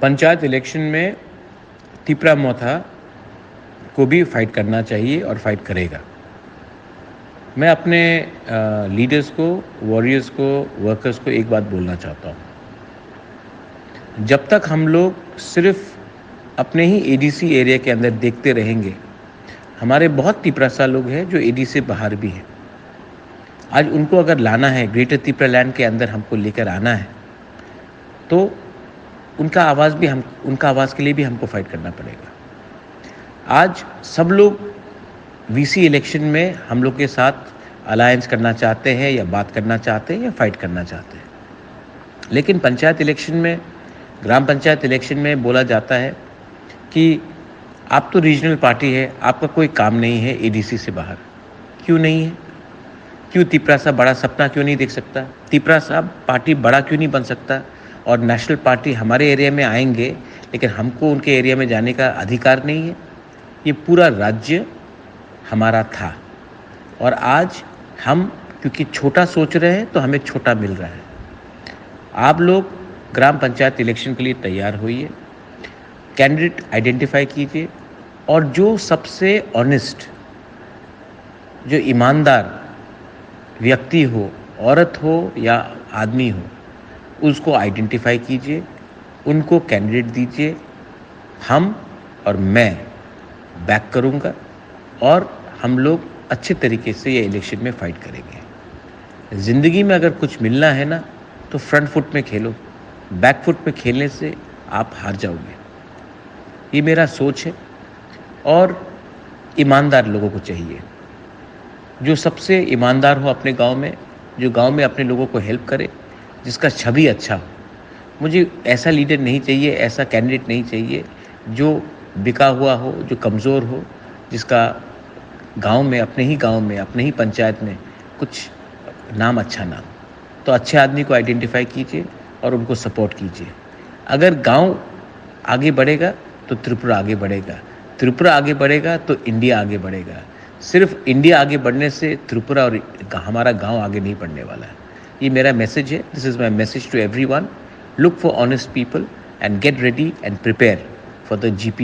Panchayat election में तिपरा मोथा को भी फाइट करना चाहिए और फाइट करेगा। मैं अपने लीडर्स को, वॉरियर्स को, वर्कर्स को एक बात बोलना चाहता हूँ। जब तक हम लोग सिर्फ अपने ही एडीसी एरिया के अंदर देखते रहेंगे, हमारे बहुत तिपरासा लोग हैं जो एडीसी से बाहर भी हैं। आज उनको अगर लाना है, ग्रेटर तिपरा लैंड के अंदर हमको लेकर आना है, तो उनका आवाज़ के लिए भी हमको फाइट करना पड़ेगा। आज सब लोग वीसी इलेक्शन में हम लोग के साथ अलायंस करना चाहते हैं या बात करना चाहते हैं या फाइट करना चाहते हैं, लेकिन पंचायत इलेक्शन में, ग्राम पंचायत इलेक्शन में बोला जाता है कि आप तो रीजनल पार्टी है, आपका कोई काम नहीं है एडीसी से बाहर। क्यों नहीं है? क्यों तिपरासा बड़ा सपना क्यों नहीं देख सकता? तिपरासा पार्टी बड़ा क्यों नहीं बन सकता? और नेशनल पार्टी हमारे एरिया में आएंगे, लेकिन हमको उनके एरिया में जाने का अधिकार नहीं है। ये पूरा राज्य हमारा था और आज हम क्योंकि छोटा सोच रहे हैं तो हमें छोटा मिल रहा है। आप लोग ग्राम पंचायत इलेक्शन के लिए तैयार होइए, कैंडिडेट आइडेंटिफाई कीजिए और जो सबसे ऑनेस्ट, जो ईमानदार व्यक्ति हो, औरत हो या आदमी हो, उसको आइडेंटिफाई कीजिए, उनको कैंडिडेट दीजिए। हम और मैं बैक करूंगा और हम लोग अच्छे तरीके से ये इलेक्शन में फाइट करेंगे। ज़िंदगी में अगर कुछ मिलना है ना, तो फ्रंट फुट में खेलो। बैक फुट में खेलने से आप हार जाओगे। ये मेरा सोच है। और ईमानदार लोगों को चाहिए, जो सबसे ईमानदार हो अपने गांव में, जो गांव में अपने लोगों को हेल्प करे, जिसका छवि अच्छा हो। मुझे ऐसा लीडर नहीं चाहिए, ऐसा कैंडिडेट नहीं चाहिए जो बिका हुआ हो, जो कमज़ोर हो, जिसका गांव में, अपने ही पंचायत में कुछ नाम अच्छा ना हो। तो अच्छे आदमी को आइडेंटिफाई कीजिए और उनको सपोर्ट कीजिए। अगर गांव आगे बढ़ेगा तो त्रिपुरा आगे बढ़ेगा, त्रिपुरा आगे बढ़ेगा तो इंडिया आगे बढ़ेगा। सिर्फ इंडिया आगे बढ़ने से त्रिपुरा और हमारा गांव आगे नहीं बढ़ने वाला है। ये मेरा मैसेज है। This is my message to everyone. Look for honest people and get ready and prepare for the GP